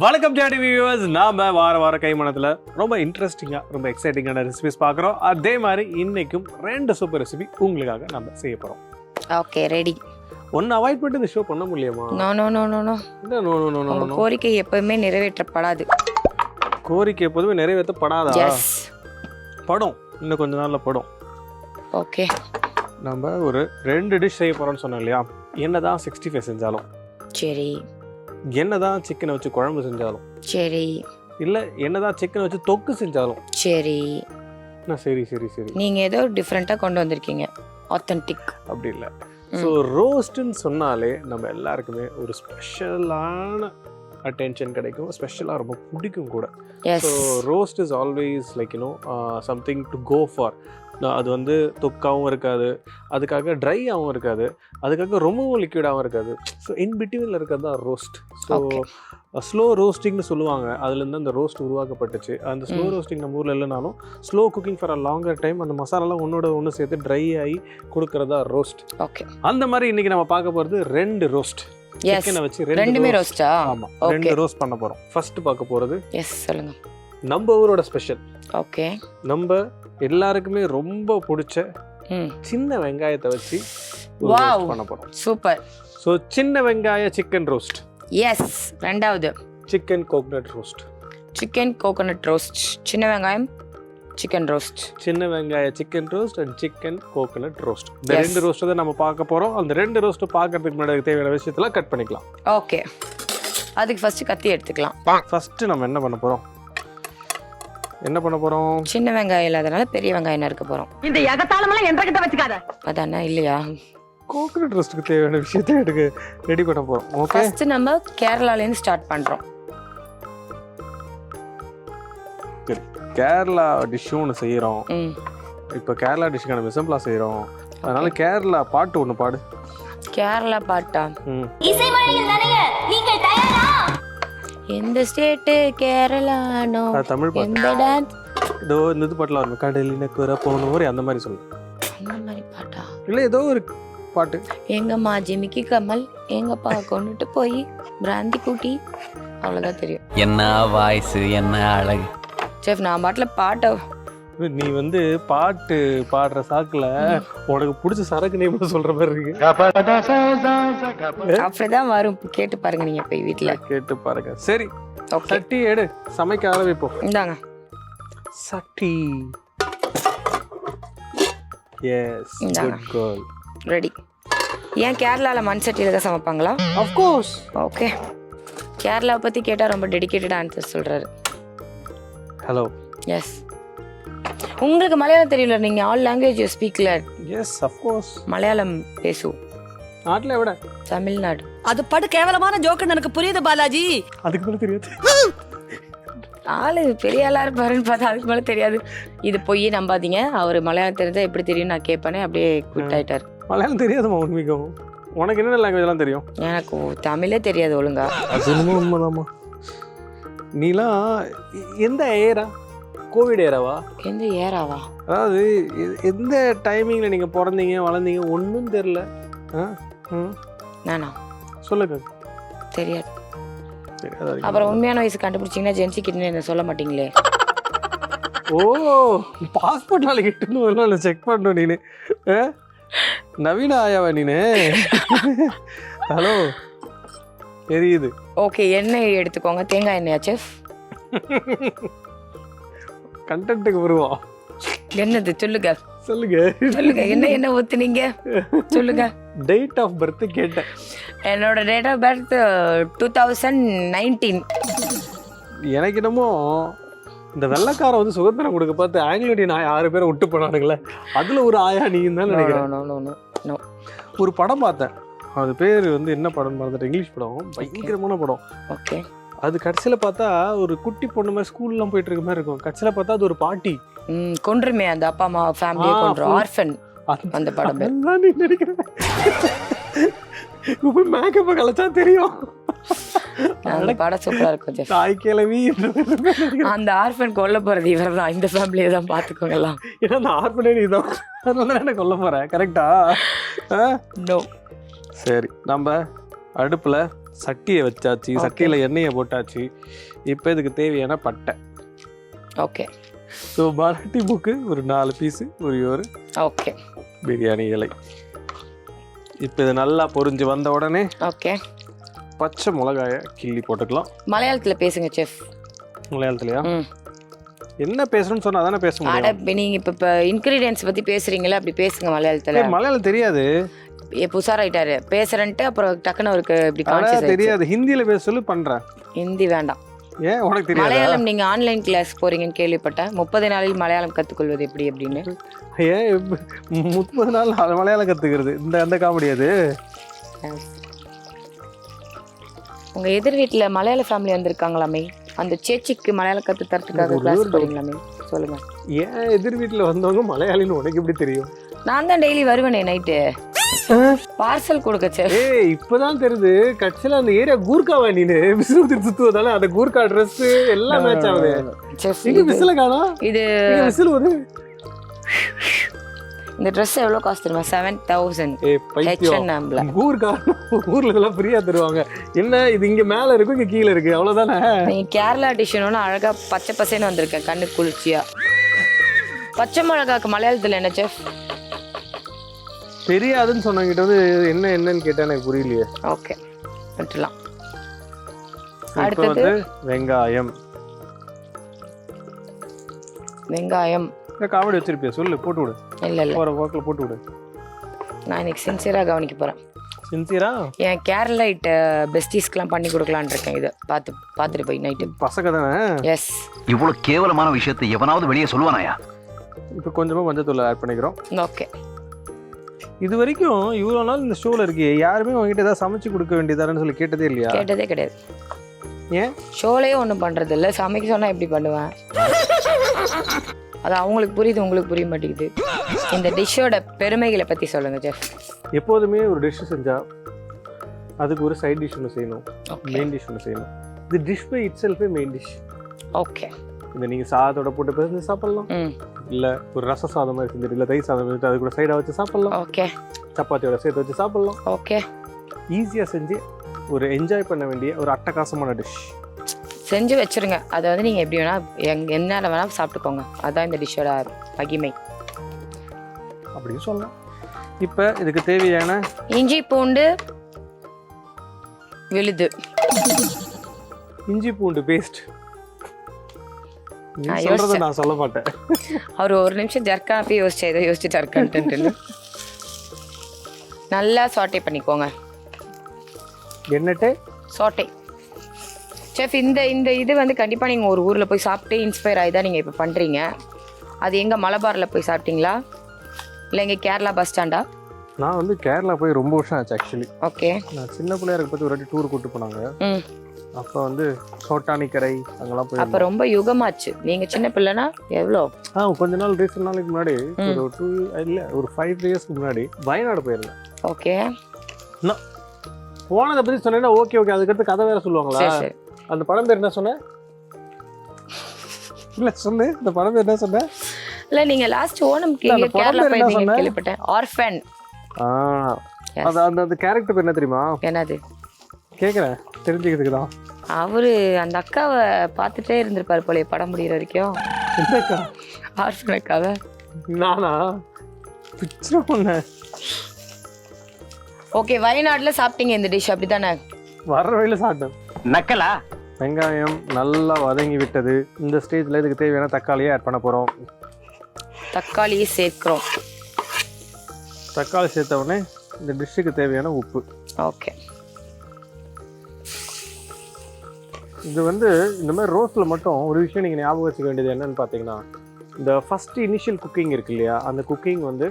வணக்கம் ஜாடி வியூவர்ஸ். நாம வார கைமணத்தில் ரொம்ப இன்ட்ரெஸ்டிங்காக ரொம்ப எக்ஸைட்டிங்கான ரெசிபிஸ் பார்க்குறோம். அதே மாதிரி இன்னைக்கும் 2 சூப்பர் ரெசிபி உங்களுக்காக நம்ம செய்ய போகிறோம். Okay, ready. ஒன்று அவாய்ட் பண்ணிட்டு இந்த ஷோ பண்ண முடியுமா? No no no no no இல்லை, நோ நோ நோ நோ உங்க கோரிக்கை எப்பவுமே நிறைவேற்றப்படாது. கோரிக்கை எப்போதுமே நிறைவேற்றப்படாதா? எஸ், படம் இன்னும் கொஞ்ச நாளில் படம். ஓகே. நம்ம ஒரு 2 டிஷ் செய்ய போகிறோம்னு சொன்னோம் இல்லையா? என்னதான் 65 செஞ்சாலும், சரி என்னதான் சிக்கனை வச்சு குழம்பு செஞ்சாலும், சரி இல்லை என்னதான் சிக்கனை வச்சு தொக்கு செஞ்சாலும், சரி சரி சரி சரி நீங்க ஏதோ டிஃப்ரெண்டா கொண்டு வந்திருக்கீங்க, ஆத்தென்டிக். அப்படி இல்லை. ஸோ ரோஸ்ட்டுன்னு சொன்னாலே நம்ம எல்லாருக்குமே ஒரு ஸ்பெஷலான அட்டென்ஷன் கிடைக்கும், ஸ்பெஷலாக ரொம்ப பிடிக்கும் கூட. Yes, so roast is always like something to go for. அது வந்து தொக்காகவும் இருக்காது, அதுக்காக ட்ரையாகவும் இருக்காது, அதுக்காக ரொம்பவும் லிக்விடாகவும் இருக்காது. ஸோ இன் பிட்வீனில் இருக்கிறது தான் ரோஸ்ட். ஸோ ஸ்லோ ரோஸ்டிங்னு சொல்லுவாங்க. அதுலேருந்து அந்த ரோஸ்ட் உருவாக்கப்பட்டுச்சு. அந்த ஸ்லோ ரோஸ்டிங் நம்ம ஊரில் இல்லைனாலும் slow cooking for a longer time அந்த மசாலாலாம் ஒன்று சேர்த்து ட்ரை ஆகி கொடுக்கறதா ரோஸ்ட். ஓகே, அந்த மாதிரி இன்னைக்கு நம்ம பார்க்க போகிறது 2 ரோஸ்ட். எஸ், சிக்கனை வச்சு ரெண்டுமே ரோஸ்டா? ஆமாம், 2 ரோஸ்ட் பண்ண போகிறோம். ஃபர்ஸ்ட் பார்க்க போகிறது எஸ், சொல்லுங்க. நம்ம ஊரோட ஸ்பெஷல். ஓகே, நம்ம எல்லாருக்குமே ரொம்ப பிடிச்ச சின்ன வெங்காயத்தை வச்சு வாவ் பண்ண போகிறோம். சூப்பர். ஸோ சின்ன வெங்காய சிக்கன் ரோஸ்ட். எஸ், ரெண்டாவது chicken coconut roast. Chicken coconut roast, சின்ன வெங்காயம் சிக்கன் ரோஸ்ட். சின்ன வெங்காய chicken roast and chicken coconut roast. இந்த Yes. 2 ரோஸ்ட் தான் நம்ம பார்க்க போகிறோம். அந்த 2 ரோஸ்ட்டு பார்க்கறதுக்கு முன்னாடி தேவையான விஷயத்தெல்லாம் கட் பண்ணிக்கலாம். ஓகே, அதுக்கு ஃபர்ஸ்ட் கத்தி எடுத்துக்கலாம். ஃபர்ஸ்ட் நம்ம என்ன பண்ண போகிறோம்? சின்ன வெங்காயம் இல்லாதனால பெரிய வெங்காயம் நறுக்க போறோம். இந்த எகத்தாளமெல்லாம் என்ற கிட்ட வச்சுக்காத. அதானே இல்லையா? கோகனட் ரோஸ்ட்டுக்கு தேவையான விஷயத்தை எடுக்க ரெடி பண்ண போகிறோம். ஓகே, ஃபர்ஸ்ட் நம்ம கேரளாலேருந்து ஸ்டார்ட் பண்றோம். கேரளா டிஷ்ஷும் ஒன்று செய்கிறோம். ம், இப்போ கேரளா டிஷ்ஷுக்கான மிசம்பலா செய்கிறோம். அதனால கேரளா பாட்டு ஒன்று பாடு. கேரளா பாட்டா? ம், இசைமழையில் நனைய நீங்கள் தயாரா? எந்த ஸ்டேட்டு கேரளானோ, அது தமிழ் பாட்டு. எந்த டான்ஸ், ஏதோ இந்த இது பாட்டில் வரும், கடலின குற போன மாதிரி அந்த மாதிரி சொல்லு. அந்த மாதிரி பாட்டா? இல்லை, ஏதோ ஒரு பாட்டு. எங்கம்மா ஜிமிக்கி கமல் எங்கப்பா கொண்டுட்டு போய் பிராந்தி கூட்டி, அவ்வளோதான் தெரியும். என்ன வாய்ஸ், என்ன அழகு. செஃப், நான் பாட்டில் பாட்டை நீ வந்து பாட்டு பாடுற சாக்குல உனக்கு பிடிச்ச சரக்கு நேம் சொல்ற மாதிரி இருக்கு. அப்படிதான் வரும், கேட்டு பாருங்க நீங்க போய் வீட்டில். கேட்டு பாருங்க. சரி, ஓகே, சட்டி எடு, சமைக்க ஆரம்பிப்போம். இந்தாங்க. சட்டி. எஸ், இந்தாங்க. Good girl. ரெடி. ஏன் கேரளாவில் மண் சட்டியில் தான் சமைப்பாங்களா? Of course. ஓகே, கேரளாவை பற்றி கேட்டால் ரொம்ப டெடிகேட்டட் ஆன்சர் சொல்கிறாரு. ஹலோ. எஸ், உங்களுக்கு மலையாளம் தெரியல, நீங்கள் ஆல் லாங்குவேஜ் ஸ்பீக்ல. Yes, of course. மலையாளம் பேசுவோம். நாட்டில் விட தமிழ்நாடு. அது படு கேவலமான ஜோக்குன்னு எனக்கு புரியுது பாலாஜி. அதுக்கு மேலே தெரியாது. ஆளு பெரிய ஆளா இருப்பாருன்னு பார்த்தா அதுக்கு மேலே தெரியாது. இது பொய் நம்பாதீங்க. அவர் மலையாளம் தெரிஞ்சா எப்படி தெரியும் நான் கேட்பேனே, அப்படியே குவிட் ஆயிட்டார். மலையாளம் தெரியாதுமா உண்மைக்கும்? உனக்கு என்னென்ன லாங்குவேஜ்லாம் தெரியும்? எனக்கு தமிழே தெரியாது ஒழுங்கா. அது என்னமோ உண்மைதாம்மா. நீலாம் எந்த ஏரா? கோவிட் ஏராவா? எந்த ஏராவா? அதாவது எந்த டைமிங்கில் நீங்கள் பிறந்தீங்க வளர்ந்தீங்க ஒன்றும் தெரில. நானா? சொல்லுங்க. தெரியாது. தெரியாது. அப்புறம் உண்மையான வயசு கண்டுபிடிச்சிங்கன்னா ஜென்சி கிட்னு என்ன சொல்ல மாட்டீங்களே? ஓ, பாஸ்போர்ட் நாளைக்கு எட்டுன்னு செக் பண்ணணும் நீனு. நவீன ஆயாவா நீனு? ஹலோ, தெரியுது. ஓகே, எண்ணெய் எடுத்துக்கோங்க. தேங்காய் எண்ணெயா செஃப்? கண்டென்ட்டுக்கு வருவோம். என்னது சொல்லுங்க சொல்லுங்க. சொல்லுங்க, என்ன ஊத்துனீங்க சொல்லுங்க. டேட் ஆஃப் பர்த் கேட்டேன். என்னோட டேட் ஆஃப் பர்த் 2019. எனக்கு என்னமோ இந்த வெள்ளைக்காரன் வந்து சுதந்திரம் கொடுக்க பார்த்து ஆங்கிலோடியன் 6 பேரை விட்டு போனானுங்களே, அதுல ஒரு ஆயா நீங்க தான் நினைக்கிறேன். நோ. ஒரு படம் பார்த்தேன், அது பேர் வந்து என்ன படம் மறந்துட்டு, இங்கிலீஷ் படம், பயங்கரமான படம். ஓகே, அது கடைசியில் பார்த்தா ஒரு குட்டி பொண்ணு மாதிரி ஸ்கூல்லாம் போயிட்டு இருக்க மாதிரி இருக்கும். கடைசியில் பார்த்தா அது ஒரு பாட்டி. கொன்றுமே அந்த அப்பா அம்மா ஃபேமிலியை கொன்று ஆர்ஃபன். அந்த படம் பேர் அதுதான் நீ நினைக்கிறேன். மேக்கப்பை கலைச்சா தெரியும். அந்த படம் சூப்பரா இருக்கும் செஃப். தாய் கிழவி. அந்த ஆர்ஃபன் கொல்ல போறது இவர் தான். இந்த ஃபேமிலியை தான் பார்த்துக்கோங்க எல்லாம். ஏன்னா அந்த ஆர்ஃபனே நீ தான், அதனால என்ன கொல்ல போற. கரெக்டா? நோ. சரி, நம்ம அடுப்பில் சட்டியை வச்சாச்சு, சட்டியில் எண்ணெயை போட்டாச்சு. இப்போ இதுக்கு தேவையான பட்டை. ஓகே. ஸோ மராட்டி புக்கு ஒரு 4 பீஸு, ஒரு ஓகே. பிரியாணி இலை. இப்போ இது நல்லா பொரிஞ்சு வந்த உடனே ஓகே. பச்சை மிளகாயை கிள்ளி போட்டுக்கலாம். மலையாளத்தில் பேசுங்க செஃப். மலையாளத்துலையா? என்ன பேசணும்னு சொன்னா தானே பேச முடியும். நீங்கள் இப்போ இன்க்ரீடியன்ஸ் பற்றி பேசுகிறீங்களா, அப்படி பேசுங்க மலையாளத்தில். மலையாளம் தெரியாது. புதுசாராயிட்டாரு பேசுறேன்ட்டு, அப்புறம் டக்குன்னு அவருக்கு இப்படி கான்சியஸ் தெரியாது. ஹிந்தியில் பேச சொல்லி பண்ணுறேன். ஹிந்தி வேண்டாம். ஏன் உனக்கு தெரியாது? மலையாளம் நீங்கள் ஆன்லைன் கிளாஸ் போறீங்கன்னு கேள்விப்பட்டேன். 30 நாளில் மலையாளம் கற்றுக்கொள்வது எப்படி அப்படின்னு. ஏன் 30 நாள் மலையாளம் கற்றுக்கிறது? அந்த காமெடி அது. உங்கள் எதிர் வீட்டில் மலையாள ஃபேமிலி வந்திருக்காங்களாமே, அந்த சேச்சிக்கு மலையாளம் கற்று தரத்துக்காக கிளாஸ் போறீங்களாமே, சொல்லுங்க. ஏன் எதிர் வீட்டில் வந்தவங்க மலையாளின்னு உனக்கு எப்படி தெரியும்? நான் தான் டெய்லி வருவேனே நைட்டு பார்சல் கொடுக்க செஃப். ஏய் இப்பதான் தெரியுது கட்சியில அந்த ஏரியா கூர்க்காவா நீனு விசில் சுத்துவதால அந்த கூர்க்கா ட்ரெஸ் எல்லாம் மேட்ச் ஆகுது. இங்க விசில காணோம். இது விசில் ஒரு இந்த ட்ரெஸ் எவ்வளோ காஸ்ட் தெரியுமா? 7000. H&M கூர்க்கா ஊர்ல இதெல்லாம் ஃப்ரீயா தருவாங்க. என்ன இது இங்க மேல இருக்கு இங்க கீழே இருக்கு அவ்வளவுதானே. நீங்க கேரளா டிஷ்ஷுன்னு அழகா பச்சை பசேன்னு வந்திருக்கேன், கண்ணு குளிர்ச்சியா. பச்சை மிளகாக்கு மலையாளத்துல என்ன செஃப்? தெரியாதுன்னு சொன்னவங்கிட்ட வந்து என்னன்னு கேட்டா எனக்கு புரியலையே. ஓகே விட்டுலாம். அடுத்தது வெங்காயம். வெங்காயம் காமெடி வச்சிருப்பியா? சொல்லு, போட்டு விடு. இல்ல போற போக்கில் போட்டு விடு. நான் இன்னைக்கு சின்சியராக கவனிக்க போறேன். சின்சியரா? என் கேரளைட் பெஸ்டீஸ்க்கெல்லாம் பண்ணி கொடுக்கலான்னு இருக்கேன். இதை பார்த்துட்டு போய் நைட்டு. பசங்க தானே? எஸ். இவ்வளவு கேவலமான விஷயத்தை எவனாவது வெளியே சொல்லுவானாயா? இப்போ கொஞ்சமா மஞ்சத்தூள் ஆட் பண்ணிக்கிறோம். ஓகே. இது வரைக்கும் இவ்வளோ நாள் இந்த ஷோவில் இருக்கு, யாருமே உங்ககிட்ட ஏதாவது சமைச்சு கொடுக்க வேண்டியதானு சொல்லி கேட்டதே இல்லையா? கேட்டதே கிடையாது. ஏன்? ஷோலையே ஒன்றும் பண்ணுறது இல்லை. சமைக்க சொன்னால் எப்படி பண்ணுவேன்? அது அவங்களுக்கு புரியுது, உங்களுக்கு புரிய மாட்டேங்குது. இந்த டிஷ்ஷோட பெருமைகளை பற்றி சொல்லுங்க செஃப். எப்போதுமே ஒரு டிஷ் செஞ்சால் அதுக்கு ஒரு சைட் டிஷ் ஒன்று செய்யணும், மெயின் டிஷ் ஒன்று செய்யணும். இது dish by itself main dish. Okay. இந்த நீங்கள் சாதத்தோட போட்டு பேசி சாப்பிட்லாம், இல்லை ஒரு ரச சாதம் மாதிரி செஞ்சுட்டு, இல்லை தயிர் சாதம் செஞ்சுட்டு அது கூட சைடாக வச்சு சாப்பிட்லாம். ஓகே. சப்பாத்தியோட சேர்த்து வச்சு சாப்பிட்லாம். ஓகே. ஈஸியாக செஞ்சு ஒரு என்ஜாய் பண்ண வேண்டிய ஒரு அட்டகாசமான டிஷ் செஞ்சு வச்சுருங்க. அதை வந்து நீங்கள் எப்படி வேணால் என்ன வேணால் சாப்பிட்டுக்கோங்க. அதுதான் இந்த டிஷ்ஷோட மகிமை அப்படின்னு சொல்லலாம். இப்போ இதுக்கு தேவையான இஞ்சி பூண்டு விழுது, இஞ்சி பூண்டு பேஸ்ட். சொல்றதை நான் சொல்ல மாட்டேன். அவர் ஒரு நிமிஷம் ஜர்க்கானப்பே யோசிச்சு ஏதோ யோசிச்சுட்டு இருக்கான்ட்டு நல்லா சாட்டே பண்ணிக்கோங்க. என்னட்டு சாட்டே செஃப். இந்த இது வந்து கண்டிப்பாக நீங்கள் ஒரு ஊரில் போய் சாப்பிட்டு இன்ஸ்பயர் ஆகி தான் நீங்கள் இப்போ பண்ணுறீங்க. அது எங்கே மலபாரில் போய் சாப்பிட்டீங்களா, இல்லை எங்கே கேரளா பஸ் ஸ்டாண்டா? நான் வந்து கேரளா போய் ரொம்ப வருஷம் ஆச்சு ஆக்சுவலி. ஓகே. நான் சின்ன பிள்ளையா இருக்க பற்றி ஒரு வாட்டி டூர் கூப்பிட்டு போனாங்க. அப்போ வந்து சோட்டானிக்கரை அங்கெல்லாம் போய். அப்போ ரொம்ப யுகமாச்சு. நீங்கள் சின்ன பிள்ளைனா எவ்வளோ? கொஞ்ச நாள் ரீசெண்ட் நாளைக்கு முன்னாடி ஒரு 5 இயர்ஸ்க்கு முன்னாடி வயநாடு போயிருந்தேன். ஓகே. நான் போனதை பற்றி சொன்னேன்னா ஓகே அதுக்கடுத்து கதை வேற சொல்லுவாங்களா? அந்த படம் பேர் என்ன சொன்னேன்? இல்லை சொல்லு, இந்த படம் பேர் என்ன சொன்னேன்? இல்லை நீங்கள் லாஸ்ட் ஓணம் கேரளா போயிருந்தீங்கன்னு கேள்விப்பட்டேன். ஆர்ஃபன். அந்த கேரக்டர் பேர் என்ன தெரியுமா? என்னது கேட்குறேன், தெரிஞ்சுக்கிறதுக்கு தான். அவரு அந்த அக்காவை பார்த்துட்டே இருந்திருப்பாரு போல படம் முடிகிற வரைக்கும். ஆர்ஃபன் அக்காவை நானா பிக்சர் பண்ணேன். ஓகே. வயநாட்டில் சாப்பிட்டீங்க இந்த டிஷ், அப்படி தானே? வர்ற வழியில் சாப்பிட்டேன். நக்கலா? வெங்காயம் நல்லா வதங்கி விட்டது. இந்த ஸ்டேஜில் இதுக்கு தேவையான தக்காளியை ஆட் பண்ண போகிறோம். தக்காளியை சேர்க்கிறோம். தக்காளி சேர்த்த உடனே இந்த டிஷ்ஷுக்கு தேவையான உப்பு. ஓகே. இது வந்து இந்த மாதிரி ரோஸ்ட்டில் மட்டும் ஒரு விஷயம் நீங்கள் ஞாபகம் வச்சுக்க வேண்டியது என்னன்னு பார்த்தீங்கன்னா, இந்த ஃபஸ்ட்டு இனிஷியல் குக்கிங் இருக்கு இல்லையா, அந்த குக்கிங் வந்து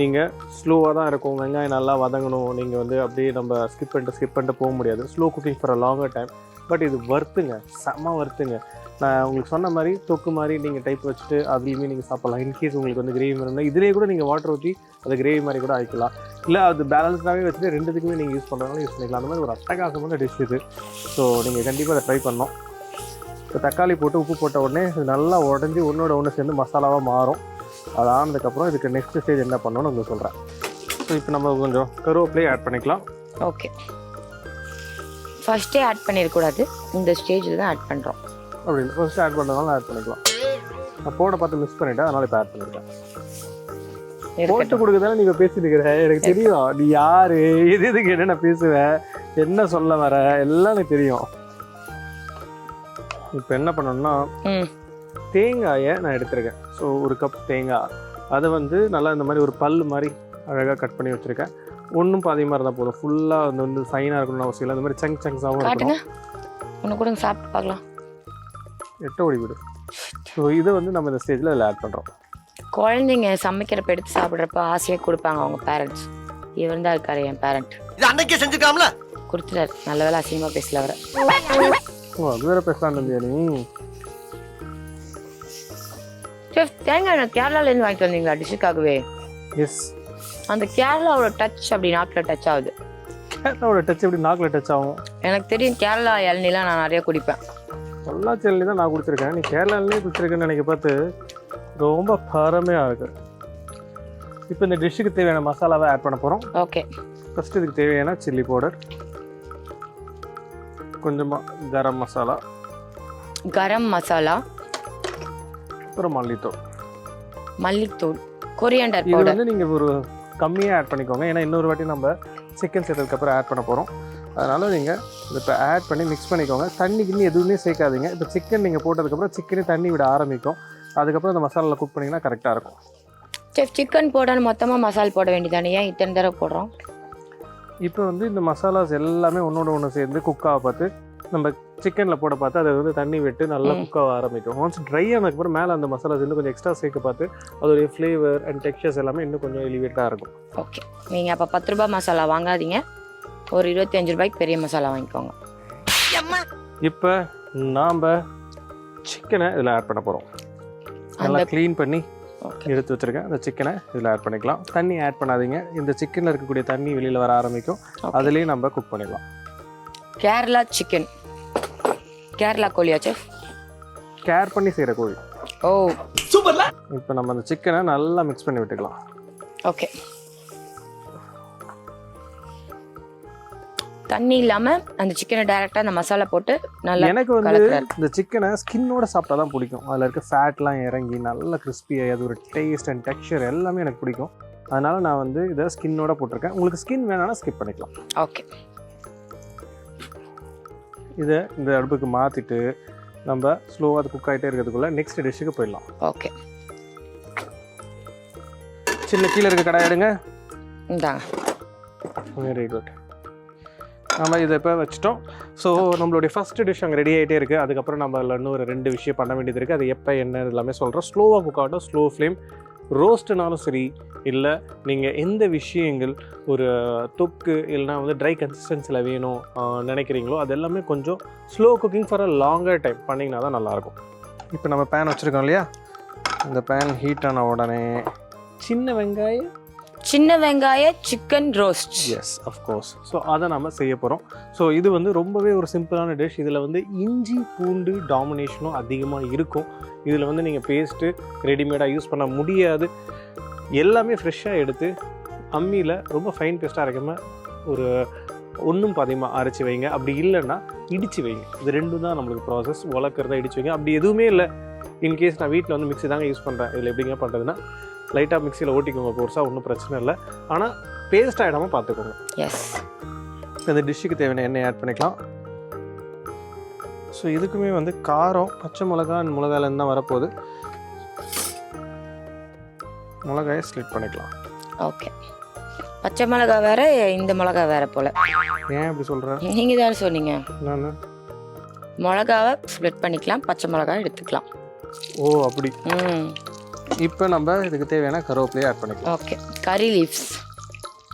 நீங்கள் ஸ்லோவாக தான் இருக்கும். வெங்காயம் நல்லா வதங்கணும். நீங்கள் வந்து அப்படியே நம்ம ஸ்கிப் பண்ணிட்டு போக முடியாது. Slow cooking for a longer time. But இது வறுத்துங்க, செம்ம வறுத்துங்க. நான் உங்களுக்கு சொன்ன மாதிரி தொக்கு மாதிரி நீங்கள் டைப் வச்சுட்டு அதுலேயுமே நீங்கள் சாப்பிட்லாம். இன்கேஸ் உங்களுக்கு வந்து கிரேவி வேணும்னா இதிலே கூட நீங்கள் வாட்டர் ஊற்றி அது கிரேவி மாதிரி கூட ஆகிக்கலாம். இல்லை அது பேலன்ஸ்டாகவே வச்சுட்டு ரெண்டுத்துக்குமே நீங்கள் யூஸ் பண்ணுறதுனால யூஸ் பண்ணிக்கலாம். அந்த மாதிரி ஒரு அட்டகாசமான டிஷ் இது. ஸோ நீங்கள் கண்டிப்பாக அதை ட்ரை பண்ணணும். இப்போ தக்காளி போட்டு உப்பு போட்ட உடனே இது நல்லா உடஞ்சி ஒன்றோட ஒன்று சேர்ந்து மசாலாவாக மாறும். அது ஆனதுக்கப்புறம் இதுக்கு நெக்ஸ்ட் ஸ்டேஜ் என்ன பண்ணணும்னு உங்களுக்கு சொல்கிறேன். ஸோ இப்போ நம்ம கொஞ்சம் கருவேப்பிலையை ஆட் பண்ணிக்கலாம். ஓகே. ஃபர்ஸ்டே ஆட் பண்ணிடக்கூடாது, இந்த ஸ்டேஜில் தான் ஆட் பண்ணுறோம். அப்படின்னு ஃபர்ஸ்ட் ஆட் பண்ணுறதுனால ஆட் பண்ணிக்கலாம். நான் போட பார்த்து மிஸ் பண்ணிட்டேன், அதனால இப்போ ஆட் பண்ணிருக்கேன். போட்டு கொடுக்குறதால நீ இப்போ பேசிட்டு இருக்கிற, எனக்கு தெரியும் நீ யாரு, எதுக்கு என்ன பேசுவேன், என்ன சொல்ல வர எல்லாம் எனக்கு தெரியும். இப்போ என்ன பண்ணணும்னா தேங்காயை நான் எடுத்திருக்கேன். ஸோ ஒரு கப் தேங்காய், அதை வந்து நல்லா இந்த மாதிரி ஒரு பல் மாதிரி அழகாக கட் பண்ணி வச்சுருக்கேன். ஒன்றும் பாதியமாக இருந்தால் போதும், ஃபுல்லாக வந்து ஃபைனாக இருக்கணும்னு அவசியம் இல்லை. இந்த மாதிரி சங்ஸாகவும் இருக்கணும். ஒன்று கூட சாப்பிட்டு பார்க்கலாம். எட்ட ஓடி விடு. ஸோ இதை வந்து நம்ம இந்த ஸ்டேஜில் இதில் ஆட் பண்ணுறோம். குழந்தைங்க சமைக்கிறப்ப எடுத்து சாப்பிட்றப்ப ஆசையாக கொடுப்பாங்க அவங்க பேரண்ட்ஸ். இவன் தான் இருக்காரு என் பேரண்ட். இது அன்னைக்கே செஞ்சுக்காமல கொடுத்துட்டாரு. நல்ல வேலை அசிங்கமாக பேசல வர. ஓ அது வேறு பேசலாம் தம்பியா நீ. செஃப், தேங்காய் நான் கேரளாலேருந்து வாங்கிட்டு வந்தீங்களா டிஷ்ஷுக்காகவே? எஸ். அந்த கேரளாவோட டச் அப்படி நாக்கில் டச் ஆகுது. கேரளாவோட டச் எப்படி நாக்கில் டச் ஆகும்? எனக்கு தெரியும், கேரளா இளநிலாம் நான் நிறைய குடிப்பேன். பொள்ளாச்சி இளநீ தான் நான் குடிச்சிருக்கேன், நீ கேரளா இளநீ குடிச்சிருக்கேன்னு நினைக்க பார்த்து ரொம்ப பரமையாக இருக்குது. இப்போ இந்த டிஷ்ஷுக்கு தேவையான மசாலாவை ஆட் பண்ண போகிறோம். ஓகே. ஃபஸ்ட்டு இதுக்கு தேவையான சில்லி பவுடர், கொஞ்சமாக கரம் மசாலா, அப்புறம் மல்லித்தூள், கொரியாண்டர் பவுடர். இது வந்து நீங்கள் ஒரு கம்மியாக ஆட் பண்ணிக்கோங்க, ஏன்னா இன்னொரு வாட்டி நம்ம சிக்கன் சேர்த்ததுக்கப்புறம் ஆட் பண்ண போகிறோம். அதனால் நீங்கள் இதை இப்போ ஆட் பண்ணி மிக்ஸ் பண்ணிக்கோங்க. தண்ணிக்கு எதுவுமே சேர்க்காதீங்க. இப்போ சிக்கன் நீங்கள் போட்டதுக்கப்புறம் சிக்கனே தண்ணி விட ஆரம்பிக்கும். அதுக்கப்புறம் அந்த மசாலாவில் குக் பண்ணிங்கன்னா கரெக்டாக இருக்கும். செஃப், சிக்கன் போடான்னு மொத்தமாக மசாலா போட வேண்டியதானே, ஏன் இத்தனை தடவை போடுறோம்? இப்போ வந்து இந்த மசாலாஸ் எல்லாமே ஒன்றோட ஒன்று சேர்ந்து குக்காக பார்த்து நம்ம சிக்கனில் போட பார்த்து அதை வந்து தண்ணி விட்டு நல்லா குக்காக ஆரம்பிக்கும். ஒன்ஸ் ட்ரை ஆனதுக்கப்புறம் மேலே அந்த மசாலாஸ் இன்னும் கொஞ்சம் எக்ஸ்ட்ரா சேர்க்க பார்த்து அதோடைய ஃப்ளேவர் அண்ட் டெக்ஸ்சர்ஸ் எல்லாமே இன்னும் கொஞ்சம் எலிவேட்டாக இருக்கும். ஓகே. நீங்கள் அப்போ 10 ரூபாய் மசாலா வாங்காதீங்க, ஒரு 25 ரூபாய்க்கு பெரிய மசாலா வாங்கிக்கோங்க. இப்போ நாம் சிக்கனை இதில் ஆட் பண்ண போகிறோம். நல்லா க்ளீன் பண்ணி எடுத்து வச்சுருக்கேன். அந்த சிக்கனை இதில் ஆட் பண்ணிக்கலாம். தண்ணி ஆட் பண்ணாதீங்க, இந்த சிக்கனில் இருக்கக்கூடிய தண்ணி வெளியில் வர ஆரம்பிக்கும். அதுலேயும் நம்ம குக் பண்ணிடலாம். கேரளா சிக்கன், கேரளா கோழியா செஃப்? கேர் பண்ணி செய்கிற கோழி. ஓ சூப்பர்ல. இப்போ நம்ம அந்த சிக்கனை நல்லா மிக்ஸ் பண்ணி விட்டுக்கலாம். ஓகே. தண்ணி இல்லாமல் அந்த சிக்கனை டைரெக்டாக அந்த மசாலா போட்டு நல்லா. எனக்கு வந்து இந்த சிக்கனை ஸ்கின்னோட சாப்பிட்டா தான் பிடிக்கும். அதில் இருக்க ஃபேட்லாம் இறங்கி நல்லா கிறிஸ்பியாகி அது ஒரு டேஸ்ட் அண்ட் டெக்ஸ்சர் எல்லாமே எனக்கு பிடிக்கும். அதனால் நான் வந்து இதை ஸ்கின்னோட போட்டிருக்கேன். உங்களுக்கு ஸ்கின் வேணாம்னா ஸ்கிப் பண்ணிக்கலாம். ஓகே. இதை இந்த அடுப்புக்கு மாற்றிட்டு நம்ம ஸ்லோவாக அது குக் ஆகிட்டே இருக்கிறதுக்குள்ள நெக்ஸ்ட் டிஷ்ஷுக்கு போயிடலாம். ஓகே. சின்ன கீழே இருக்க கடாய் எடுங்க. இந்தாங்க. Very good. நம்ம இதை இப்போ வச்சுட்டோம். ஸோ நம்மளுடைய ஃபஸ்ட்டு டிஷ் அங்கே ரெடி ஆகிட்டே இருக்குது. அதுக்கப்புறம் நம்ம அதில் இன்னும் ஒரு 2 விஷயம் பண்ண வேண்டியது இருக்குது. அது எப்போ என்ன எல்லாமே சொல்கிறோம். ஸ்லோவாக குக் ஆகட்டும், ஸ்லோ ஃப்ளேம். ரோஸ்ட்டுனாலும் சரி, இல்லை நீங்கள் எந்த விஷயங்கள் ஒரு தொக்கு இல்லைனா வந்து ட்ரை கன்சிஸ்டன்சியில் வேணும் நினைக்கிறீங்களோ அது எல்லாமே கொஞ்சம் slow cooking for a longer time பண்ணிங்கன்னா தான் நல்லாயிருக்கும். இப்போ நம்ம பேன் வச்சுருக்கோம் இல்லையா, இந்த பேன் ஹீட் ஆன உடனே சின்ன வெங்காய chicken roast. Yes, of course. So அதை நம்ம செய்ய போகிறோம். ஸோ இது வந்து ரொம்பவே ஒரு சிம்பிளான டிஷ். இதில் வந்து இஞ்சி பூண்டு டாமினேஷனும் அதிகமாக இருக்கும். இதில் வந்து நீங்கள் பேஸ்ட்டு ரெடிமேடாக யூஸ் பண்ண முடியாது. எல்லாமே ஃப்ரெஷ்ஷாக எடுத்து அம்மியில் ரொம்ப ஃபைன் பேஸ்ட்டாக அரைக்காமல் ஒரு ஒன்றும் பாதியமாக அரைச்சி வைங்க. அப்படி இல்லைன்னா இடித்து வைங்க. இது ரெண்டும் தான் நம்மளுக்கு ப்ராசஸ். உலக்கிறதா இடிச்சு வைங்க. அப்படி எதுவுமே இல்லை, இன்கேஸ் நான் வீட்டில் வந்து மிக்ஸி தாங்க யூஸ் பண்ணுறேன், இதில் எப்படிங்க பண்ணுறதுன்னா லைட்டாக மிக்சியில் ஓட்டிக்கோங்க கோர்ஸாக, ஒன்றும் பிரச்சனை இல்லை. ஆனால் பேஸ்ட் ஆகிடாமல் பார்த்துக்கோங்க. எஸ். இந்த டிஷ்ஷுக்கு தேவையான எண்ணெய் ஆட் பண்ணிக்கலாம். ஸோ இதுக்குமே வந்து காரம் பச்சை மிளகா மிளகாயிலேருந்து தான் வரப்போகுது. மிளகாயை ஸ்லிட் பண்ணிக்கலாம். ஓகே. பச்சை மிளகா வேறு, இந்த மிளகா வேறு போல். ஏன் அப்படி சொல்கிறேன்? நீங்கள் தானே சொன்னீங்க. நான் மிளகாவை ஸ்ப்ளிட் பண்ணிக்கலாம், பச்சை மிளகாய் எடுத்துக்கலாம். ஓ அப்படி. இப்போ நம்ம இதுக்கு தேவையான கருவேப்பிலையை ஆட் பண்ணிக்கலாம். ஓகே. கறி லீவ்ஸ்.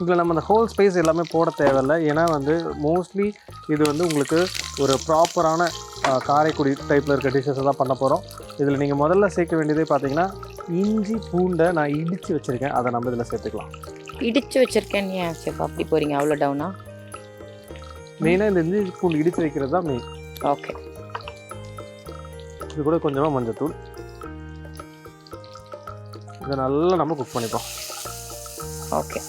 இதில் நம்ம அந்த ஹோல் ஸ்பைஸ் எல்லாமே போட தேவையில்லை. ஏன்னா வந்து மோஸ்ட்லி இது வந்து உங்களுக்கு ஒரு ப்ராப்பரான காரைக்குடி டைப்பில் இருக்க டிஷ்ஷஸை தான் பண்ண போகிறோம். இதில் நீங்கள் முதல்ல சேர்க்க வேண்டியதே பார்த்தீங்கன்னா இஞ்சி பூண்டை நான் இடித்து வச்சுருக்கேன், அதை நம்ம இதில் சேர்த்துக்கலாம். இடித்து வச்சுருக்கேன் ஏன் செஃப் அப்படி போகிறீங்க அவ்வளோ டவுனா? மெயினாக இந்த இஞ்சி பூண்டு இடித்து வைக்கிறது தான் மெயின். ஓகே. இது கூட கொஞ்சமாக மஞ்சத்தூள். இதை நல்லா நம்ம குக் பண்ணிப்போம். ஓகே.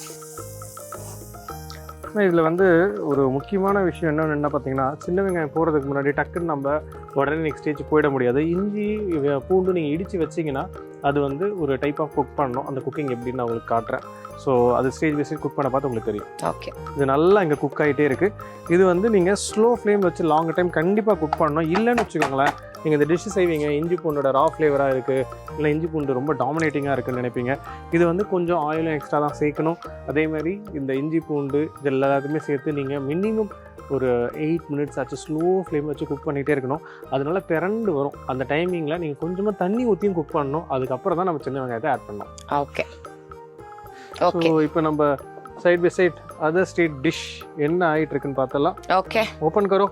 இதில் வந்து ஒரு முக்கியமான விஷயம் என்ன பார்த்தீங்கன்னா, சின்ன வெங்காயம் போடுறதுக்கு முன்னாடி டக்குன்னு நம்ம உடனே நெக்ஸ்ட் ஸ்டேஜ் போயிட முடியாது. இஞ்சி பூண்டு நீங்கள் இடித்து வச்சிங்கன்னா அது வந்து ஒரு டைப் ஆஃப் குக் பண்ணணும். அந்த குக்கிங் எப்படின்னு நான் உங்களுக்கு காட்டுறேன். ஸோ அது ஸ்டேஜ் பை ஸ்டேஜ் குக் பண்ண பார்த்து உங்களுக்கு தெரியும். ஓகே, இது நல்லா இங்கே குக் ஆகிட்டே இருக்குது. இது வந்து நீங்கள் ஸ்லோ ஃப்ளேம் வச்சு லாங் டைம் கண்டிப்பாக குக் பண்ணணும். இல்லைன்னு வச்சுக்கோங்களேன், நீங்கள் இந்த டிஷ்ஷு செய்வீங்க, இஞ்சி பூண்டோட ரா ஃப்ளேவராக இருக்குது, இல்லை இஞ்சி பூண்டு ரொம்ப டாமினேட்டிங்காக இருக்குதுன்னு நினைப்பீங்க. இது வந்து கொஞ்சம் ஆயிலும் எக்ஸ்ட்ரா தான் சேர்க்கணும். அதே மாதிரி இந்த இஞ்சி பூண்டு இது எல்லாத்தையுமே சேர்த்து நீங்கள் மினிமம் ஒரு 8 மினிட்ஸ் ஆச்சு ஸ்லோ ஃப்ளேம் வச்சு குக் பண்ணிகிட்டே இருக்கணும். அதனால பிறண்டு வரும். அந்த டைமிங்கில் நீங்கள் கொஞ்சமாக தண்ணி ஊற்றியும் குக் பண்ணணும். அதுக்கப்புறம் தான் நம்ம சின்ன வெங்காயத்தை ஆட் பண்ணணும். ஓகே ஸோ இப்போ நம்ம side by side other state dish என்ன ஆகிட்டு இருக்குன்னு பார்த்தலாம். ஓகே, ஓப்பன் கரோ.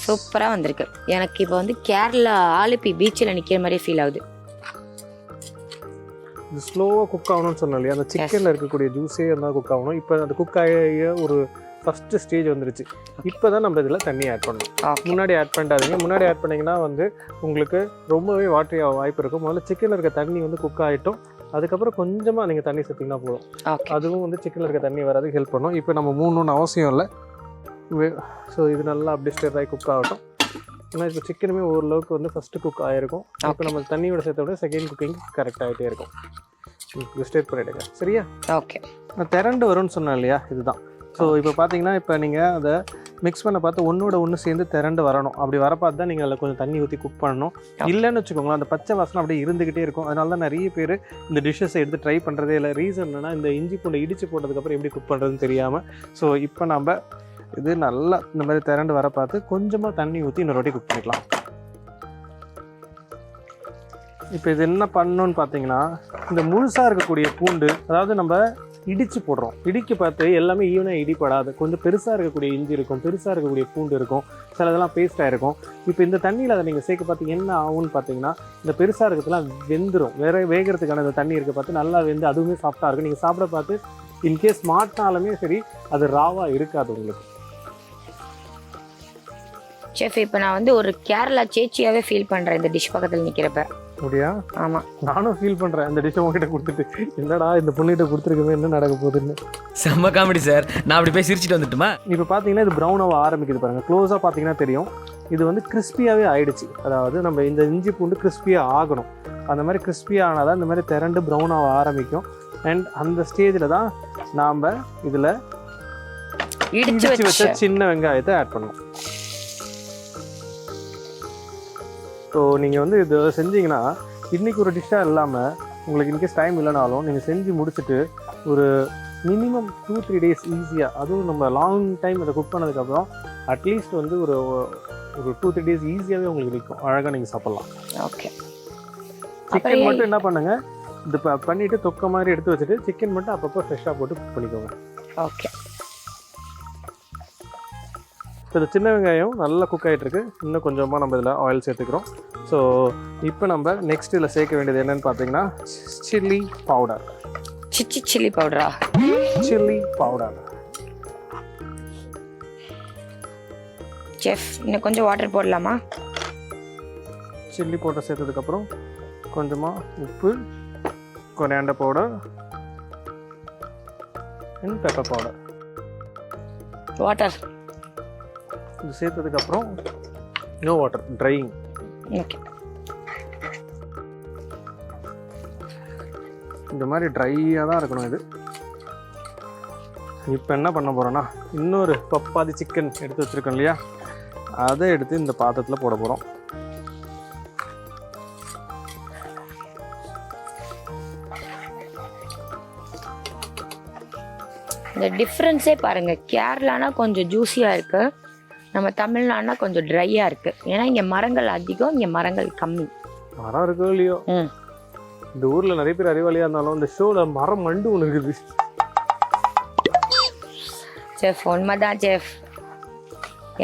சூப்பராக வந்திருக்கு. எனக்கு இப்போ வந்து கேரளா ஆலிப்பி பீச்சில் நிற்கிற மாதிரியே ஃபீல் ஆகுது. இது ஸ்லோவாக குக் ஆகணும்னு சொன்னோம் இல்லையா, அந்த சிக்கனில் இருக்கக்கூடிய ஜூஸே இருந்தால் குக் ஆகணும். இப்போ அது குக் ஆகிய ஒரு ஃபஸ்ட்டு ஸ்டேஜ் வந்துருச்சு. இப்போ தான் நம்ம இதில் தண்ணி ஆட் பண்ணணும். முன்னாடி ஆட் பண்ணிட்டாதீங்க. முன்னாடி ஆட் பண்ணிங்கன்னா வந்து உங்களுக்கு ரொம்பவே வாட்டரி ஆக வாய்ப்பு இருக்கும். முதல்ல சிக்கனில் இருக்க தண்ணி வந்து குக் ஆகிட்டோம். அதுக்கப்புறம் கொஞ்சமாக நீங்கள் தண்ணி சேர்த்திங்கன்னா போதும். அதுவும் வந்து சிக்கனில் இருக்க தண்ணி வராதுக்கு ஹெல்ப் பண்ணும். இப்போ நம்ம 3 அவசியம் இல்லை. ஸோ இது நல்லா அப்படியே ஸ்டேட் ஆகி குக் ஆகட்டும். ஏன்னா இப்போ சிக்கனுமே ஓரளவுக்கு வந்து ஃபஸ்ட்டு குக் ஆகிருக்கும். இப்போ நம்ம தண்ணியோட சேர்த்த விட செகண்ட் குக்கிங் கரெக்ட் ஆகிட்டே இருக்கும். ஸ்டேட் பண்ணிவிடுங்க, சரியா? ஓகே, நான் திரண்டு வரும்னு சொன்னேன் இல்லையா, இதுதான். ஸோ இப்போ பார்த்தீங்கன்னா இப்போ நீங்கள் அதை மிக்ஸ் பண்ண பார்த்து ஒன்றோட ஒன்று சேர்ந்து திரண்டு வரணும். அப்படி வர பார்த்து தான் நீங்கள் அதில் கொஞ்சம் தண்ணி ஊற்றி குக் பண்ணணும். இல்லைன்னு வச்சுக்கோங்களேன், அந்த பச்சை வாசனை அப்படியே இருந்துக்கிட்டே இருக்கும். அதனால தான் நிறைய பேர் இந்த டிஷ்ஷஸை எடுத்து ட்ரை பண்ணுறதே இல்லை. ரீசன் என்னென்னா, இந்த இஞ்சி பூண்டை இடித்து போட்டதுக்கப்புறம் எப்படி குக் பண்ணுறதுன்னு தெரியாமல். ஸோ இப்போ நம்ம இது நல்லா இந்த மாதிரி திரண்டு வர பார்த்து கொஞ்சமாக தண்ணி ஊற்றி இன்னொரு வாட்டி குக் பண்ணிக்கலாம். இப்போ இது என்ன பண்ணணும்னு பார்த்தீங்கன்னா, இந்த முழுசாக இருக்கக்கூடிய பூண்டு, அதாவது நம்ம இடித்து போடுறோம், இடிக்க பார்த்து எல்லாமே ஈவனாக இடிப்படாது. கொஞ்சம் பெருசாக இருக்கக்கூடிய இஞ்சி இருக்கும், பெருசாக இருக்கக்கூடிய பூண்டு இருக்கும், சிலதெல்லாம் பேஸ்ட்டாக இருக்கும். இப்போ இந்த தண்ணியில் அதை நீங்கள் சேர்க்க பார்த்து என்ன ஆகும்னு பார்த்தீங்கன்னா, இந்த பெருசாக இருக்கிறதுலாம் வெந்துடும். வேகிறதுக்கான இந்த தண்ணி இருக்க பார்த்து நல்லா வெந்து அதுவுமே சாஃப்டாக இருக்கும். நீங்கள் சாப்பிட பார்த்து இன்கேஸ் மாட்டினாலுமே சரி அது ராவாக இருக்காது உங்களுக்கு. செஃப், இப்போ நான் வந்து ஒரு கேரளா சேச்சியாகவே ஃபீல் பண்ணுறேன் இந்த டிஷ் பக்கத்தில் நிற்கிறப்ப. அப்படியா? ஆமாம், நானும் ஃபீல் பண்ணுறேன். இந்த டிஷ்ஷை உங்ககிட்ட கொடுத்துட்டு என்னடா இந்த பொண்ணுகிட்ட கொடுத்துருக்கவே என்ன நடக்க போகுதுன்னு. செம்ம காமெடி சார். நான் அப்படி போய் சிரிச்சிட்டு வந்துட்டுமா? இப்போ பார்த்தீங்கன்னா இது ப்ரௌனாக ஆரம்பிக்குது பாருங்கள். க்ளோஸாக பார்த்தீங்கன்னா தெரியும். இது வந்து கிறிஸ்பியாகவே ஆயிடுச்சு. அதாவது நம்ம இந்த இஞ்சி பூண்டு கிறிஸ்பியாக ஆகணும். அந்த மாதிரி கிறிஸ்பியாக ஆனால் தான் இந்த மாதிரி திரண்டு ப்ரௌனாக ஆரம்பிக்கும். அண்ட் அந்த ஸ்டேஜில் தான் நாம் இதில் இடிச்சு வச்ச சின்ன வெங்காயத்தை ஆட் பண்ணணும். ஸோ நீங்கள் வந்து இது செஞ்சிங்கன்னா இன்றைக்கி ஒரு டிஷ்ஷாக இல்லாமல் உங்களுக்கு இன்கேஸ் டைம் இல்லைனாலும் நீங்கள் செஞ்சு முடிச்சுட்டு ஒரு மினிமம் 2-3 டேஸ் ஈஸியாக, அதுவும் நம்ம லாங் டைம் அதை குக் பண்ணதுக்கப்புறம் அட்லீஸ்ட் வந்து ஒரு 2-3 டேஸ் ஈஸியாகவே உங்களுக்கு நிற்கும். அழகாக நீங்கள் சாப்பிட்லாம். ஓகே, சிக்கன் மட்டும் என்ன பண்ணுங்கள், இது பண்ணிவிட்டு தொக்க மாதிரி எடுத்து வச்சுட்டு சிக்கன் மட்டும் அப்பப்போ ஃப்ரெஷ்ஷாக போட்டு குக் பண்ணிக்கோங்க. ஓகே, ஸோ இந்த சின்ன வெங்காயம் நல்லா குக் ஆகிட்டுருக்கு. இன்னும் கொஞ்சமாக நம்ம இதில் ஆயில் சேர்த்துக்கிறோம். ஸோ இப்போ நம்ம நெக்ஸ்ட் இதில் சேர்க்க வேண்டியது என்னென்னு பார்த்தீங்கன்னா, சில்லி பவுடர். சில்லி பவுடரா? Chilli powder. செஃப், இன்னும் கொஞ்சம் வாட்டர் போடலாமா? சில்லி பவுடர் சேர்த்ததுக்கப்புறம் கொஞ்சமாக உப்பு, coriander powder and pepper powder. Water இது சேர்த்ததுக்கப்புறம் நோ வாட்டர், ட்ரையிங். ஓகே, இந்த மாதிரி ட்ரையாக தான் இருக்கணும் இது. இப்போ என்ன பண்ண போகிறோன்னா, இன்னொரு பப்பாதி சிக்கன் எடுத்து வச்சுருக்கோம் இல்லையா, அதை எடுத்து இந்த பாத்திரத்தில் போட போகிறோம். இந்த டிஃப்ரென்ஸே பாருங்கள். கேரளானா கொஞ்சம் ஜூஸியாக இருக்குது, நம்ம தமிழ்நாடுனா கொஞ்சம் ட்ரையாக இருக்குது. ஏன்னா இங்கே மரங்கள் அதிகம், இங்கே மரங்கள் கம்மி. மரம் இருக்கோ இல்லையோ, இந்த ஊரில் நிறைய பேர் அறிவாளியாக இருந்தாலும் இந்த ஷோவில் மரம் மண்டு ஒன்று இருக்குது. செஃப், உண்மைதான் செஃப்.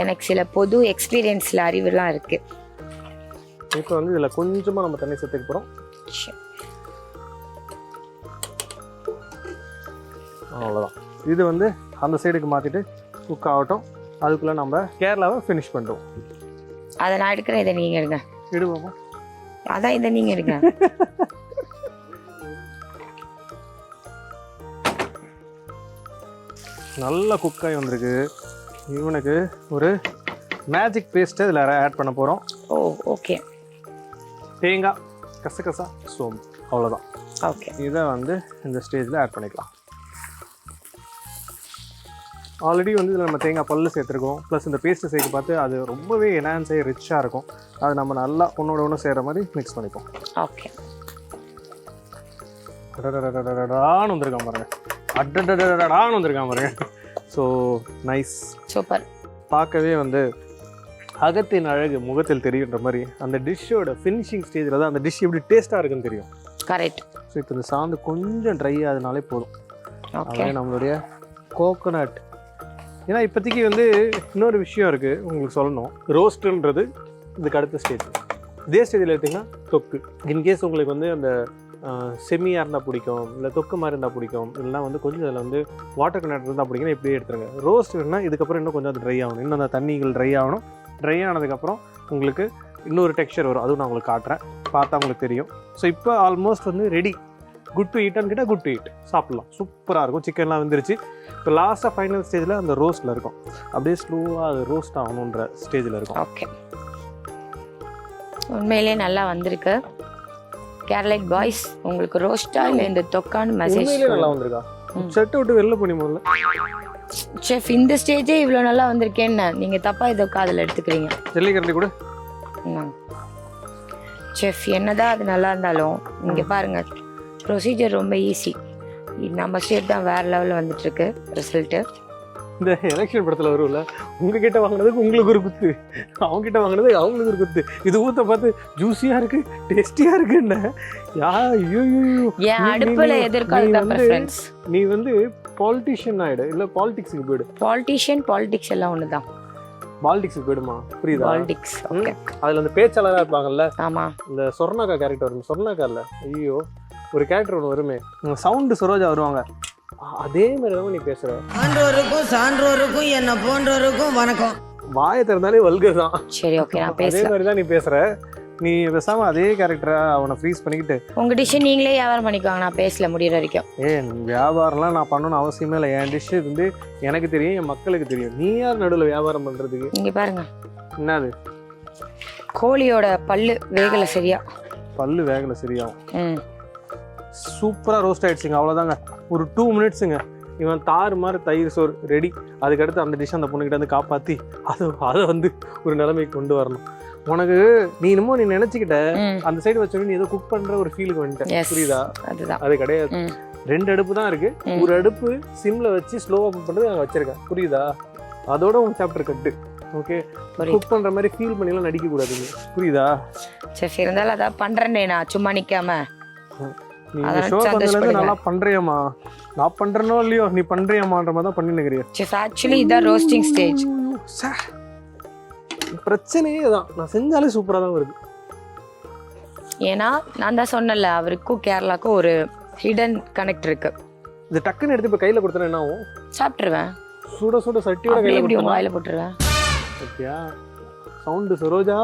எனக்கு சில பொது எக்ஸ்பீரியன்ஸில் அறிவுலாம் இருக்குது. இப்போ வந்து இதில் கொஞ்சமாக நம்ம தண்ணி சேர்த்துக்க போகிறோம். அவ்வளோதான். இது வந்து அந்த சைடுக்கு மாற்றிட்டு குக் ஆகட்டும். அதுக்குள்ளே நம்ம கேரளாவை ஃபினிஷ் பண்ணுறோம். அதை நான் எடுக்கிறேன், இதை நீங்கள் எடுங்க. எடுவோமா? அதான் இதை நீங்கள் எடுங்க. நல்லா குக்காகி வந்திருக்கு. இவனுக்கு ஒரு மேஜிக் பேஸ்ட்டு இதில் ஆட் பண்ண போகிறோம். ஓ ஓகே. தேங்காய், கசகசா, சோம்பு, அவ்வளோதான். ஓகே. இதை வந்து இந்த ஸ்டேஜில் ஆட் பண்ணிக்கலாம். ஆல்ரெடி வந்து இதில் நம்ம தேங்காய் பல்லு சேர்த்துருக்கோம். ப்ளஸ் இந்த பேஸ்ட்டு சேர்க்க பார்த்து அது ரொம்பவே என்ஹான்ஸ் ஆகி ரிச்சாக இருக்கும். அது நம்ம நல்லா ஒன்றோட ஒன்று செய்கிற மாதிரி மிக்ஸ் பண்ணிப்போம். ஓகே. அடடடடடான்னு வந்திருக்கான் பாருங்க. அடடடடான்னு வந்திருக்கான் பாருங்க. So nice, super. பார்க்கவே வந்து அகத்தின் அழகு முகத்தில் தெரியுன்ற மாதிரி அந்த டிஷ்ஷோட ஃபினிஷிங் ஸ்டேஜில் தான் அந்த டிஷ் எப்படி டேஸ்ட்டாக இருக்குன்னு தெரியும். கரெக்ட். ஸோ இப்போ இந்த சாந்து கொஞ்சம் ட்ரை ஆகுதுனாலே போதும். ஓகே. அதே நம்மளுடைய கோகோனட். ஏன்னா இப்போதைக்கு வந்து இன்னொரு விஷயம் இருக்குது உங்களுக்கு சொல்லணும். ரோஸ்ட்டுன்றது இதுக்கு அடுத்த ஸ்டேஜ். இதே ஸ்டேஜில் எடுத்திங்கன்னா தொக்கு. இன்கேஸ் உங்களுக்கு வந்து அந்த செமியாக இருந்தால் பிடிக்கும், இல்லை தொக்கு மாதிரி இருந்தால் பிடிக்கும், இல்லைனா வந்து கொஞ்சம் அதில் வந்து வாட்டர் கனெக்ட் இருந்தால் பிடிக்கும்னா இப்படியே எடுத்துருங்க. ரோஸ்ட் வேணுன்னா இதுக்கப்புறம் இன்னும் கொஞ்சம் அது ட்ரை ஆகணும். இன்னும் அந்த தண்ணிகள் ட்ரை ஆகணும். ட்ரை ஆனதுக்கப்புறம் உங்களுக்கு இன்னொரு டெக்ஸ்சர் வரும். அதுவும் நான் உங்களுக்கு காட்டுறேன், பார்த்தா உங்களுக்கு தெரியும். ஸோ இப்போ ஆல்மோஸ்ட் வந்து ரெடி. குட் டு ஈட்டான்னு கேட்டால் குட் டு ஈட், சாப்பிட்லாம். சூப்பராக இருக்கும். சிக்கன்லாம் வந்துருச்சு. இப்போ லாஸ்ட்டாக ஃபைனல் ஸ்டேஜில் அந்த ரோஸ்ட்டில் இருக்கும். அப்படியே ஸ்லோவாக அது ரோஸ்ட் ஆகணுன்ற ஸ்டேஜில் இருக்கும். ஓகே. உண்மையிலேயே நல்லா வந்திருக்கு. கேரளைட் பாய்ஸ், உங்களுக்கு ரோஸ்டா இல்லை இந்த தொக்கான்னு மெசேஜ் உண்மையிலே நல்லா வந்திருக்கா? செட்டை விட்டு வெளில பண்ணி முதல்ல. செஃப் இந்த ஸ்டேஜே இவ்வளோ நல்லா வந்திருக்கேன்னு நீங்கள் தப்பாக இதை காதில் எடுத்துக்கிறீங்க. ஜல்லிக்கரண்டி கூட செஃப் என்னதான் அது நல்லா இருந்தாலும் இங்கே பாருங்க, ப்ரொசீஜர் ரொம்ப ஈஸி. நம்ம ஸ்டேட் தான் வேறு லெவலில் வந்துட்டுருக்கு ரிசல்ட்டு. இந்த எலெக்ஷன் படத்தில் வரும்ல, உங்ககிட்ட வாங்கினதுக்கு உங்களுக்கு ஒரு குத்து, அவங்ககிட்ட வாங்கினதுக்கு அவங்களுக்கு ஒரு குத்து. இது ஊற்ற பார்த்து ஜூஸியாக இருக்குது, டேஸ்டியாக இருக்குன்னு என் அடுப்பில் எதிர்கால ப்ரெஃபரன்ஸ். நீ வந்து பாலிட்டிஷியன் ஆகிடு, இல்லை பாலிடிக்ஸுக்கு போயிடு. பாலிடிக்ஸ் எல்லாம் ஒன்று தான். பாலிடிக்ஸுக்கு போயிடுமா? புரியுதா? பாலிடிக்ஸ். ஓகே. அதில் அந்த பேச்சாளராக இருப்பாங்கல்ல. ஆமாம். இந்த சொர்ணாக்கா கேரக்டர் வரும். சொர்ணாக்கா இல்லை, ஐயோ ஒரு கேரக்டர் ஒன்று வருமே, சவுண்டு சரோஜா வருவாங்க. அதே மாதிரி தான் நீ பேசுற. ஆண்டோருக்கும் சான்றோருக்கும் என்ன போன்றோருக்கும் வணக்கம். வாயை திறந்தாலே வல்கர் தான். சரி ஓகே, நான் அதே பேசுறேன். மாதிரி தான் நீ பேசுற. நீ பேசாம அதே கேரக்டரா அவனை ஃப்ரீஸ் பண்ணிக்கிட்டு உங்க டிஷ் நீங்களே வியாபாரம் பண்ணிக்குவாங்க. நான் பேசல முடியற வரைக்கும். வியாபாரம்லாம் நான் பண்ணணும்னு அவசியமே இல்லை. என் டிஷ் வந்து எனக்கு தெரியும், என் மக்களுக்கு தெரியும். நீ யார் நடுவில் வியாபாரம் பண்றதுக்கு? இங்க பாருங்க, என்னது கோழியோட பல்லு வேகலை சரியா. பல்லு வேகலை சரியாகும். சூப்பராக ரோஸ்ட் ஆகிடுச்சுங்க. அவ்வளோதாங்க, ஒரு 2 மினிட்ஸுங்க. இவன் தாறு மாதிரி தயிர் சோறு ரெடி. அதுக்கடுத்து அந்த டிஷ் அந்த பொண்ணுக்கிட்ட வந்து காப்பாற்றி அதை வந்து ஒரு நிலைமைக்கு கொண்டு வரணும். உனக்கு நீ இன்னமும் நீ நினச்சிக்கிட்ட அந்த சைடு வச்சோன்னு நீ ஏதோ குக் பண்ணுற ஒரு ஃபீலுக்கு வந்துட்டேன். புரியுதா? அதுதான். அது கிடையாது. 2 அடுப்பு தான் இருக்குது. ஒரு அடுப்பு சிம்மில் வச்சு ஸ்லோவாக குக் பண்ணுறது நான் வச்சுருக்கேன். புரியுதா? அதோட உன் சாப்டர் கட்டு. ஓகே, குக் பண்ணுற மாதிரி ஃபீல் பண்ணிலாம் நடிக்கக்கூடாதுங்க. புரியுதா? சரி, இருந்தாலும் அதான் பண்ணுறேன். நான் சும்மா நிற்காம ஷோ பண்ணதுலேருந்து நல்லா பண்றியம்மா. நான் பண்றேனோ இல்லையோ, நீ பண்றியம்மான்ற மாதிரி தான் பண்ணி நிற்கிறியா? ஆக்சுவலி இதான் ரோஸ்டிங் ஸ்டேஜ். பிரச்சனையே தான், நான் செஞ்சாலே சூப்பராக தான் வருது. ஏன்னா நான் தான் சொன்னல, அவருக்கும் கேரளாக்கும் ஒரு ஹிடன் கனெக்ட் இருக்கு. இது டக்குன்னு எடுத்து இப்போ கையில் கொடுத்தா என்ன ஆகும்? சாப்பிட்டுருவேன். சுட சுட சட்டியோட கையில் எப்படி உங்க வாயில போட்டுருவேன். ஓகேயா? சவுண்டு சரோஜா.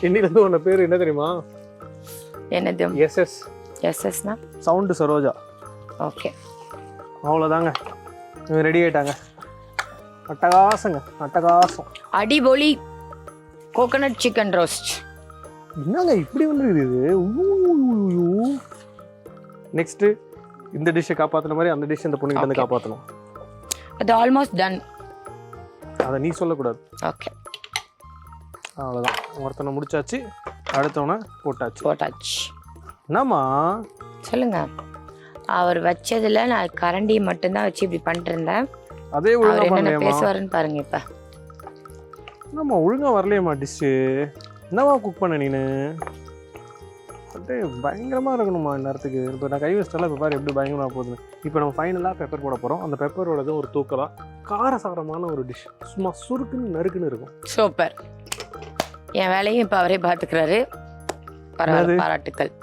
இன்னிலேருந்து உன்ன பேர் என்ன தெரியுமா? என்னது? எஸ்எஸ். எஸ்எஸ்னா சவுண்டு சரோஜா. ஓகே, அவ்வளோதாங்க, ரெடி ஆயிட்டாங்க. அட்டகாசங்க, அட்டகாசம். அடிபொலி கோகனட் சிக்கன் ரோஸ்ட். என்னங்க இப்படி வந்துருக்குது இது? நெக்ஸ்ட்டு இந்த டிஷ்ஷை காப்பாற்றுன மாதிரி அந்த டிஷ் இந்த பொண்ணுகிட்ட வந்து காப்பாற்றணும். அது ஆல்மோஸ்ட் டன். அதை நீ சொல்லக்கூடாது. ஓகே, அவ்வளோதான். ஒருத்தனை முடிச்சாச்சு, அடுத்தவனை போட்டாச்சு. என்னம்மா சொல்லுங்க. அவர் வச்சதுல நான் கரண்டி மட்டும்தான் வச்சு இப்படி பண்ணிட்டு இருந்தேன். அதே அவர் ஒழுங்கா என்ன பண்ணலையம்மா. பேசுவாருன்னு பாருங்க. இப்ப என்னம்மா ஒழுங்கா வரலையம்மா டிஷ்ஷு? என்னம்மா குக் பண்ண நீனு? அப்படியே பயங்கரமாக இருக்கணுமா இந்த நேரத்துக்கு? இப்போ நான் கை வச்சிட்டால, இப்போ பாரு எப்படி பயங்கரமாக போகுதுன்னு. இப்போ நம்ம ஃபைனலாக பெப்பர் போட போகிறோம். அந்த பெப்பரோடது ஒரு தூக்கலாம் காரசாரமான ஒரு டிஷ். சும்மா சுருக்குன்னு நறுக்குன்னு இருக்கும். சூப்பர். என் வேலையும் இப்போ அவரே பார்த்துக்கிறாரு. பரவாயில்ல, பாராட்டுக்கள்.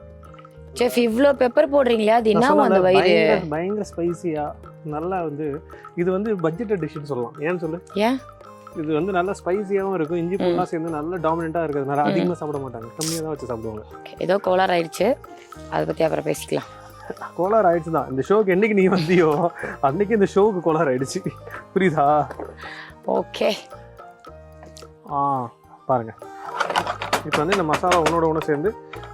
செஃப், இவ்வளோ பெப்பர் போடுறீங்களா? அது என்ன அந்த வயிறு? பயங்கர ஸ்பைசியா நல்லா வந்து இது வந்து பட்ஜெட் டிஷ்னு சொல்லலாம். ஏன்னு சொல்லு. ஏன்? இது வந்து நல்லா ஸ்பைசியாகவும் இருக்கும். இஞ்சி பூண்டெலாம் சேர்ந்து நல்லா டாமினெண்ட்டாக இருக்கிறதுனால அதிகமாக சாப்பிட மாட்டாங்க, கம்மியாக தான் வச்சு சாப்பிடுவாங்க. ஏதோ கோளாறு ஆயிடுச்சு, அதை பற்றி அப்புறம் பேசிக்கலாம். கோளாறு ஆயிடுச்சு தான். இந்த ஷோக்கு என்னைக்கு நீ வந்தியோ அன்னைக்கு இந்த ஷோவுக்கு கோளாறு ஆயிடுச்சு. புரியுதா? ஓகே பாருங்க, இப்போ வந்து இந்த மசாலா ஒன்றோட ஒன்று சேர்ந்து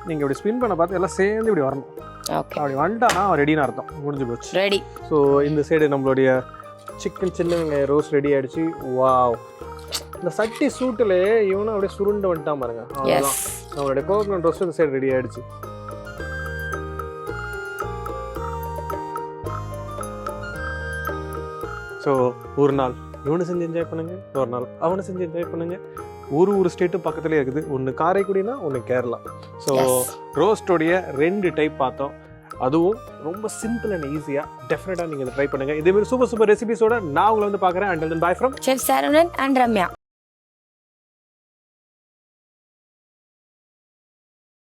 நீங்கள் இப்படி ஸ்பின் பண்ண பார்த்து எல்லாம் சேர்ந்து இப்படி வரணும். ஓகே அப்படி வந்துட்டானா அவன் ரெடின்னு அர்த்தம், முடிஞ்சு போச்சு. ரெடி. ஸோ இந்த சைடு நம்மளுடைய சிக்கன் சின்ன வெங்காயம் ரோஸ்ட் ரெடி ஆகிடுச்சு. வாவ், இந்த சட்டி சூட்டில் இவனும் அப்படியே சுருண்டு வந்துட்டான் பாருங்க. அவ்வளோதான், நம்மளுடைய கோகனட் ரோஸ்ட் இந்த சைடு ரெடி ஆகிடுச்சு. ஸோ ஒரு நாள் இவனு செஞ்சு என்ஜாய் பண்ணுங்க, ஒரு நாள் அவனை செஞ்சு என்ஜாய் பண்ணுங்க. ஒரு ஸ்டேட்டும் பக்கத்துலேயே இருக்குது. ஒன்று காரைக்குடினா ஒன்று கேரளா. ஸோ ரோஸ்டோடைய 2 டைப் பார்த்தோம். அதுவும் ரொம்ப சிம்பிள் அண்ட் ஈஸியாக டெஃபினட்டாக நீங்கள் இதை ட்ரை பண்ணுங்கள். இதேமாதிரி சூப்பர் ரெசிபிஸோட நான் உங்களை வந்து பார்க்குறேன். And then by from chef Saravanan and Ramya.